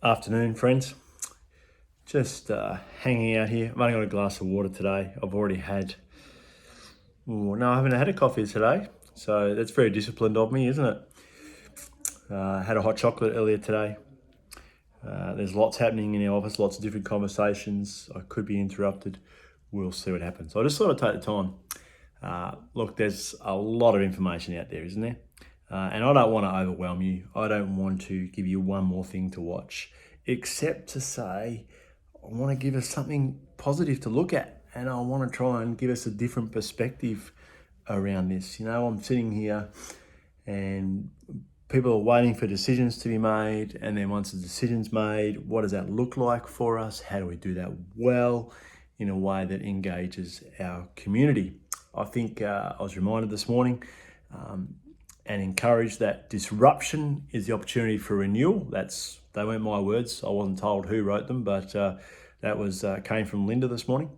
Afternoon, friends. Just hanging out here. I've only got a glass of water today. I've already had... no, I haven't had a coffee today. So that's very disciplined of me, isn't it? Had a hot chocolate earlier today. There's lots happening in the office, lots of different conversations. I could be interrupted. We'll see what happens. So I just thought I'd take the time. Look, there's a lot of information out there, isn't there? And I don't want to overwhelm you. I don't want to give you one more thing to watch, except to say I want to give us something positive to look at, and I want to try and give us a different perspective around this. You know, I'm sitting here and people are waiting for decisions to be made, and then once the decision's made, what does that look like for us? How do we do that well in a way that engages our community? I think I was reminded this morning and encouraged that disruption is the opportunity for renewal. They weren't my words. I wasn't told who wrote them, but that was came from Linda this morning.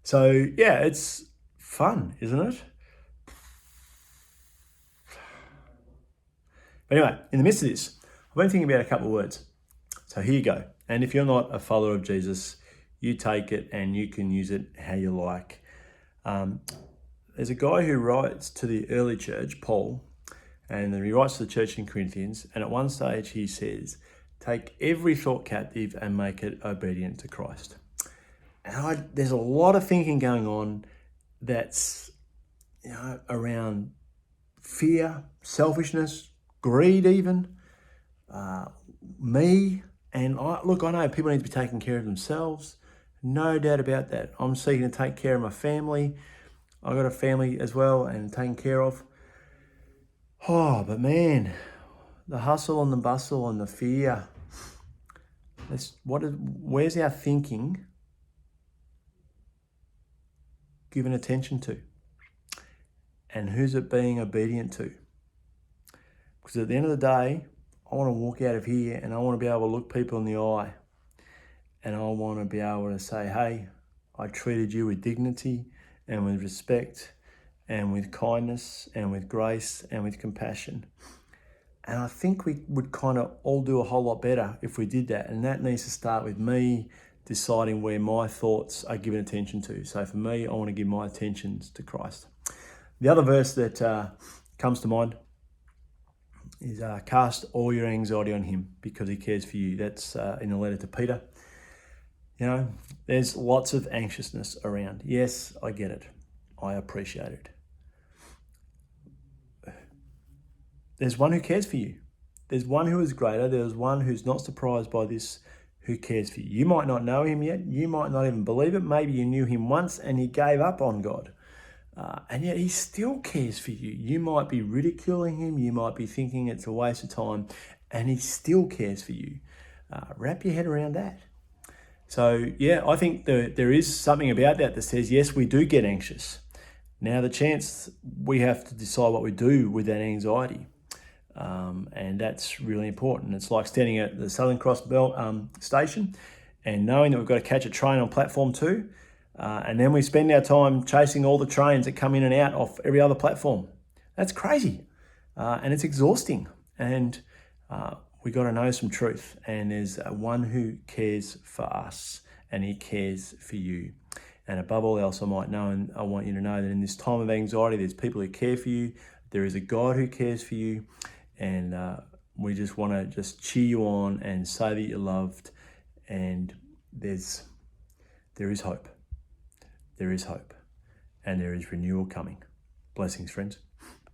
So yeah, it's fun, isn't it? But anyway, in the midst of this, I've been thinking about a couple of words. So here you go. And if you're not a follower of Jesus, you take it and you can use it how you like. There's a guy who writes to the early church, Paul, and then he writes to the church in Corinthians, and at one stage he says, take every thought captive and make it obedient to Christ. And there's a lot of thinking going on that's around fear, selfishness, greed even, me. And I know people need to be taking care of themselves. No doubt about that. I'm seeking to take care of my family. I've got a family as well and taken care of. Oh, but man, the hustle and the bustle and the fear. Where's our thinking given attention to? And who's it being obedient to? Because at the end of the day, I want to walk out of here and I want to be able to look people in the eye. And I want to be able to say, hey, I treated you with dignity and with respect and with kindness and with grace and with compassion. And I think we would kind of all do a whole lot better if we did that. And that needs to start with me deciding where my thoughts are given attention to. So for me, I want to give my attentions to Christ. The other verse that comes to mind is cast all your anxiety on him because he cares for you. That's in the letter to Peter. You know, there's lots of anxiousness around. Yes, I get it. I appreciate it. There's one who cares for you. There's one who is greater. There's one who's not surprised by this, who cares for you. You might not know him yet. You might not even believe it. Maybe you knew him once and he gave up on God. And yet he still cares for you. You might be ridiculing him. You might be thinking it's a waste of time. And he still cares for you. Wrap your head around that. So yeah, I think there is something about that says, yes, we do get anxious. Now the chance we have to decide what we do with that anxiety. And that's really important. It's like standing at the Southern Cross station and knowing that we've got to catch a train on platform 2. And then we spend our time chasing all the trains that come in and out off every other platform. That's crazy. And it's exhausting. And we got to know some truth, and there's one who cares for us, and he cares for you. And above all else, I want you to know that in this time of anxiety, there's people who care for you. There is a God who cares for you, and we just want to just cheer you on and say that you're loved. And there is hope. There is hope, and there is renewal coming. Blessings, friends.